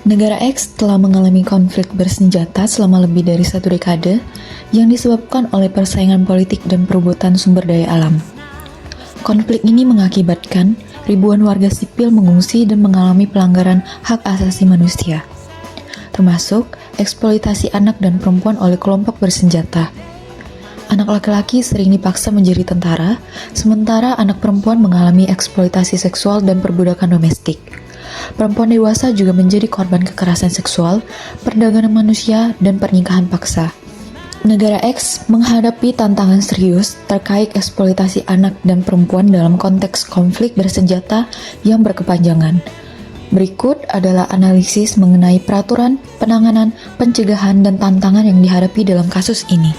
Negara X telah mengalami konflik bersenjata selama lebih dari 1 dekade yang disebabkan oleh persaingan politik dan perebutan sumber daya alam. Konflik ini mengakibatkan ribuan warga sipil mengungsi dan mengalami pelanggaran hak asasi manusia, termasuk eksploitasi anak dan perempuan oleh kelompok bersenjata. Anak laki-laki sering dipaksa menjadi tentara, sementara anak perempuan mengalami eksploitasi seksual dan perbudakan domestik. Perempuan dewasa juga menjadi korban kekerasan seksual, perdagangan manusia, dan pernikahan paksa. Negara X menghadapi tantangan serius terkait eksploitasi anak dan perempuan dalam konteks konflik bersenjata yang berkepanjangan. Berikut adalah analisis mengenai peraturan, penanganan, pencegahan, dan tantangan yang dihadapi dalam kasus ini.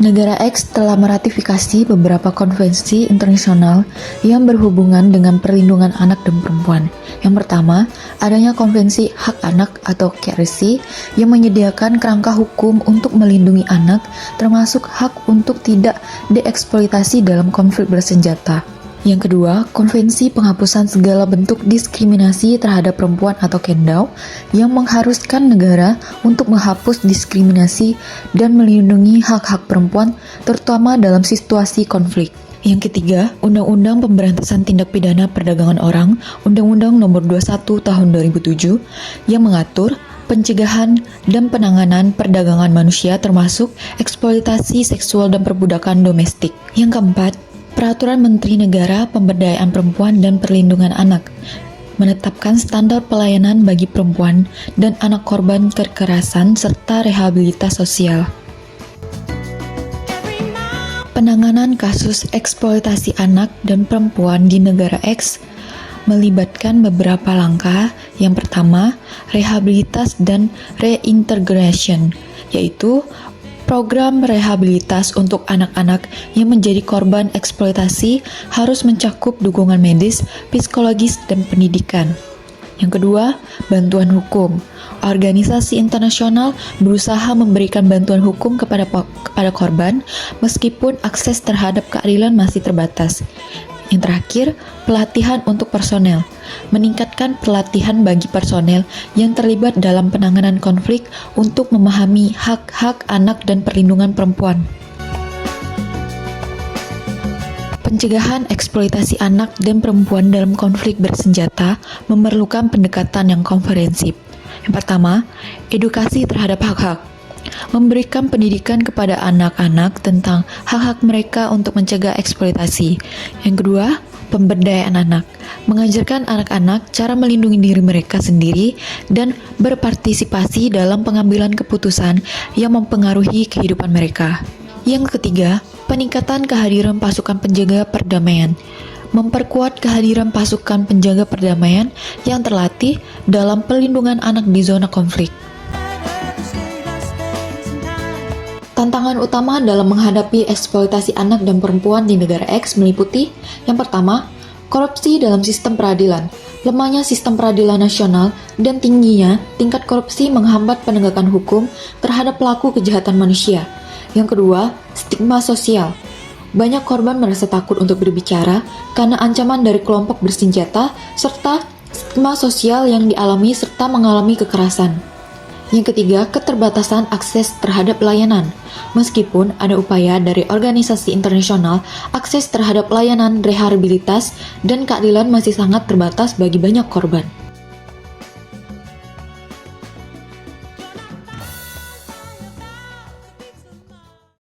Negara X telah meratifikasi beberapa konvensi internasional yang berhubungan dengan perlindungan anak dan perempuan. Yang pertama, adanya Konvensi Hak Anak atau KRC yang menyediakan kerangka hukum untuk melindungi anak, termasuk hak untuk tidak dieksploitasi dalam konflik bersenjata. Yang kedua, Konvensi Penghapusan Segala Bentuk Diskriminasi Terhadap Perempuan atau KENDAW yang mengharuskan negara untuk menghapus diskriminasi dan melindungi hak-hak perempuan, terutama dalam situasi konflik. Yang ketiga, Undang-Undang Pemberantasan Tindak Pidana Perdagangan Orang, Undang-Undang Nomor 21 Tahun 2007, yang mengatur pencegahan dan penanganan perdagangan manusia termasuk eksploitasi seksual dan perbudakan domestik. Yang keempat, Peraturan Menteri Negara Pemberdayaan Perempuan dan Perlindungan Anak menetapkan standar pelayanan bagi perempuan dan anak korban kekerasan serta rehabilitas sosial. Penanganan kasus eksploitasi anak dan perempuan di negara X melibatkan beberapa langkah. Yang pertama, rehabilitas dan reintegration, yaitu program rehabilitas untuk anak-anak yang menjadi korban eksploitasi harus mencakup dukungan medis, psikologis, dan pendidikan. Yang kedua, bantuan hukum. Organisasi internasional berusaha memberikan bantuan hukum kepada korban, meskipun akses terhadap keadilan masih terbatas. Yang terakhir, pelatihan untuk personel. Meningkatkan pelatihan bagi personel yang terlibat dalam penanganan konflik untuk memahami hak-hak anak dan perlindungan perempuan. Pencegahan eksploitasi anak dan perempuan dalam konflik bersenjata memerlukan pendekatan yang komprehensif. Yang pertama, edukasi terhadap hak-hak. Memberikan pendidikan kepada anak-anak tentang hak-hak mereka untuk mencegah eksploitasi. Yang kedua, pemberdayaan anak. Mengajarkan anak-anak cara melindungi diri mereka sendiri dan berpartisipasi dalam pengambilan keputusan yang mempengaruhi kehidupan mereka. Yang ketiga, peningkatan kehadiran pasukan penjaga perdamaian. Memperkuat kehadiran pasukan penjaga perdamaian yang terlatih dalam pelindungan anak di zona konflik. Tantangan utama dalam menghadapi eksploitasi anak dan perempuan di negara X meliputi: yang pertama, korupsi dalam sistem peradilan. Lemahnya sistem peradilan nasional dan tingginya tingkat korupsi menghambat penegakan hukum terhadap pelaku kejahatan manusia. Yang kedua, stigma sosial. Banyak korban merasa takut untuk berbicara karena ancaman dari kelompok bersenjata serta stigma sosial yang dialami serta mengalami kekerasan. Yang ketiga, keterbatasan akses terhadap layanan. Meskipun ada upaya dari organisasi internasional, akses terhadap layanan rehabilitas dan keadilan masih sangat terbatas bagi banyak korban.